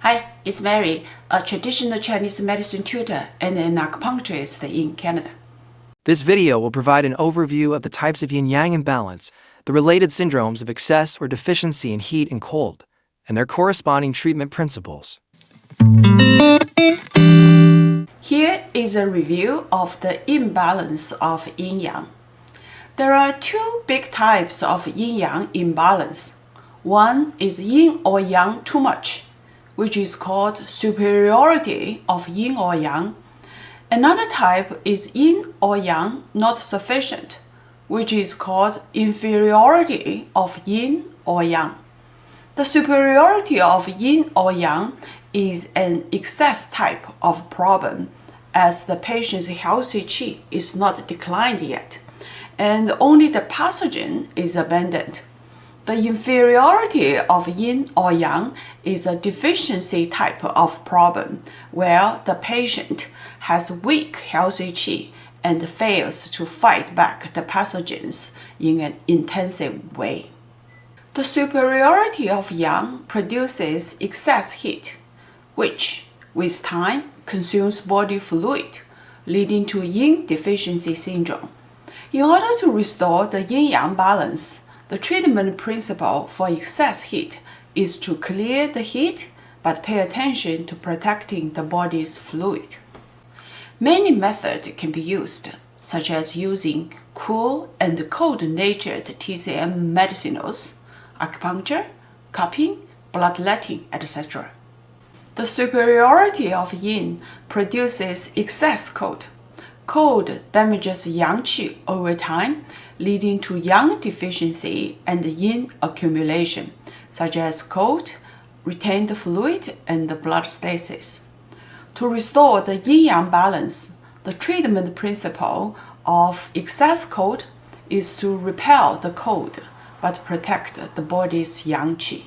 Hi, it's Mary, a traditional Chinese medicine tutor and an acupuncturist in Canada. This video will provide an overview of the types of yin-yang imbalance, the related syndromes of excess or deficiency in heat and cold, and their corresponding treatment principles. Here is a review of the imbalance of yin-yang. There are two big types of yin-yang imbalance. One is yin or yang too much, which is called superiority of yin or yang. Another type is yin or yang not sufficient, which is called inferiority of yin or yang. The superiority of yin or yang is an excess type of problem, as the patient's healthy qi is not declined yet, and only the pathogen is abundant. The inferiority of yin or yang is a deficiency type of problem, where the patient has weak healthy qi and fails to fight back the pathogens in an intensive way. The superiority of yang produces excess heat, which, with time, consumes body fluid, leading to yin deficiency syndrome. In order to restore the yin-yang balance, the treatment principle for excess heat is to clear the heat but pay attention to protecting the body's fluid. Many methods can be used, such as using cool and cold-natured TCM medicinals, acupuncture, cupping, bloodletting, etc. The superiority of yin produces excess cold. Cold damages yang qi over time, leading to yang deficiency and yin accumulation, such as cold, retained fluid, and blood stasis. To restore the yin-yang balance, the treatment principle of excess cold is to repel the cold but protect the body's yang qi.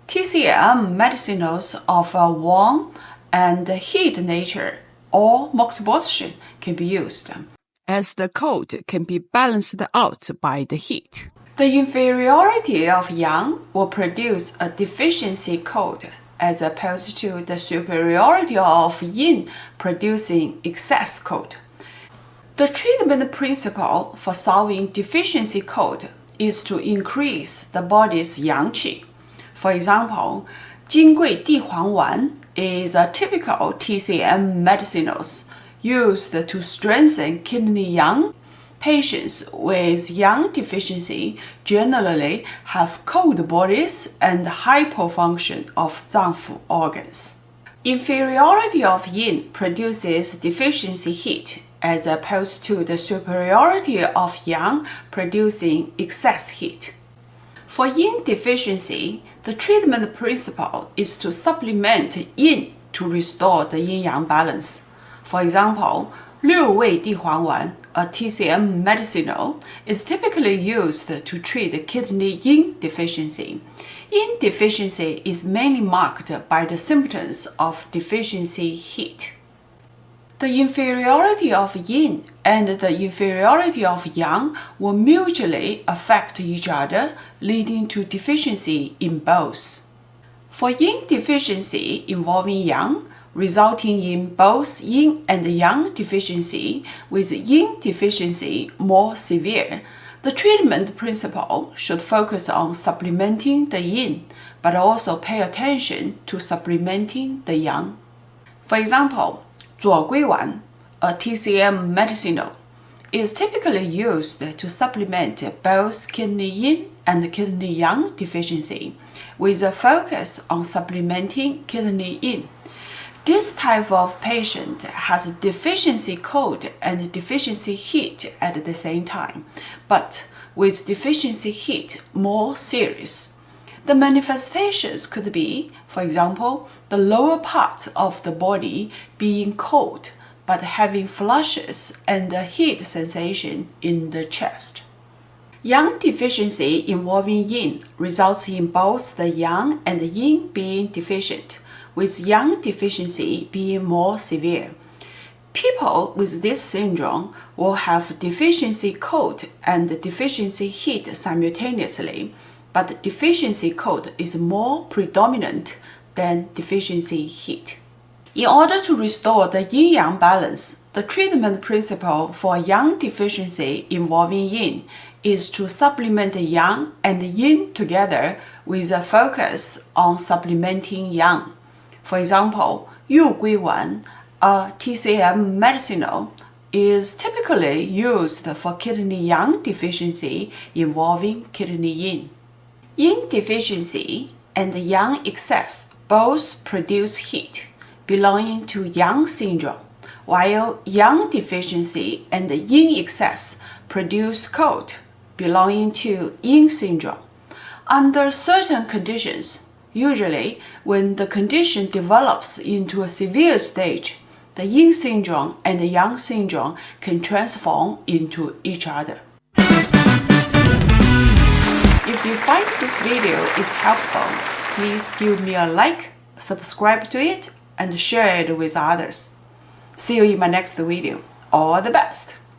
TCM medicinals of a warm and heat nature or moxibustion can be used, as the cold can be balanced out by the heat. The inferiority of yang will produce a deficiency cold, as opposed to the superiority of yin producing excess cold. The treatment principle for solving deficiency cold is to increase the body's yang qi. For example, 金匮地黄丸 is a typical TCM medicinals used to strengthen kidney yang. Patients with yang deficiency generally have cold bodies and hypofunction of zangfu organs. Inferiority of yin produces deficiency heat, as opposed to the superiority of yang producing excess heat. For yin deficiency, the treatment principle is to supplement yin to restore the yin-yang balance. For example, 六味地黄丸, a TCM medicinal, is typically used to treat kidney yin deficiency. Yin deficiency is mainly marked by the symptoms of deficiency heat. The inferiority of yin and the inferiority of yang will mutually affect each other, leading to deficiency in both. For yin deficiency involving yang, resulting in both yin and yang deficiency, with yin deficiency more severe, the treatment principle should focus on supplementing the yin, but also pay attention to supplementing the yang. For example, 左归丸, a TCM medicinal, is typically used to supplement both kidney yin and kidney yang deficiency, with a focus on supplementing kidney yin. This type of patient has deficiency cold and deficiency heat at the same time, but with deficiency heat more serious. The manifestations could be, for example, the lower parts of the body being cold but having flushes and a heat sensation in the chest. Yang deficiency involving yin results in both the yang and the yin being deficient, with yang deficiency being more severe. People with this syndrome will have deficiency cold and deficiency heat simultaneously, but deficiency cold is more predominant than deficiency heat. In order to restore the yin-yang balance, the treatment principle for yang deficiency involving yin is to supplement yang and yin together with a focus on supplementing yang. For example, Yu Gui Wan, a TCM medicinal, is typically used for kidney yang deficiency involving kidney yin. Yin deficiency and yang excess both produce heat belonging to yang syndrome, while yang deficiency and yin excess produce cold belonging to yin syndrome. Under certain conditions, usually when the condition develops into a severe stage, the yin syndrome and the yang syndrome can transform into each other. If you find this video is helpful, please give me a like, subscribe to it, and share it with others. See you in my next video. All the best!